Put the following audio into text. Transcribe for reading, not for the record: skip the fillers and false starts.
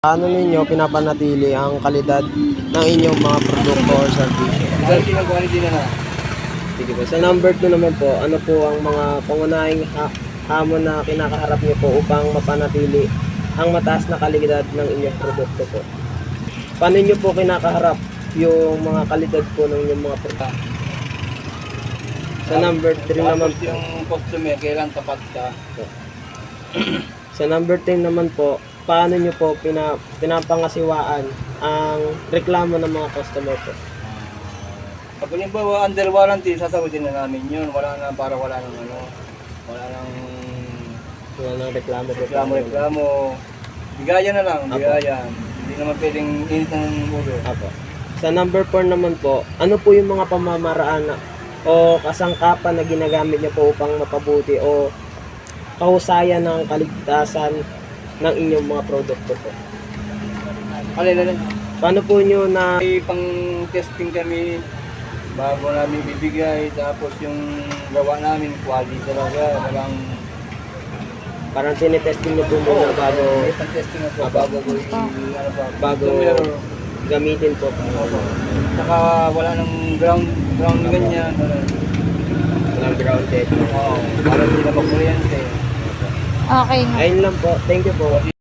Paano ninyo pinapanatili ang kalidad ng inyong mga produkto or serbisyo? Sige po. Sa number 2 naman po, ano po ang mga pangunahing hamon na kinakaharap niyo po upang mapanatili ang mataas na kalidad ng inyong produkto po? Paano niyo po kinakaharap yung mga kalidad po ng inyong mga produkto? Sa number 3 naman po, yung customer, kailan tapat ka. sa number 10 naman po, paano niyo po pinapangasiwaan ang reklamo ng mga customer po? Pag halimbawa under warranty, sasagutin na namin yun. Wala nang wala nang wala nang Wala nang reklamo po. reklamo. Bigayan na lang, Apo. bigayan. Hindi naman pwedeng init ng ulo. Apo. Sa number 4 naman po, ano po yung mga pamamaraan o kasangkapan na ginagamit niyo po upang mapabuti o kahusayan ng kaligtasan ng inyong mga produkto po? Alin. Paano po nyo na May pang testing kami bago namin bibigay. Tapos yung gawa namin, quality talaga. Walang parang tinetesting nyo po muna bago may pang testing ako. Bago ko bago gamitin po? Saka wala nang ground ganyan. Walang grounded. Oo, para hindi na makuryente. Okay nga. Ayun lang po. Thank you po.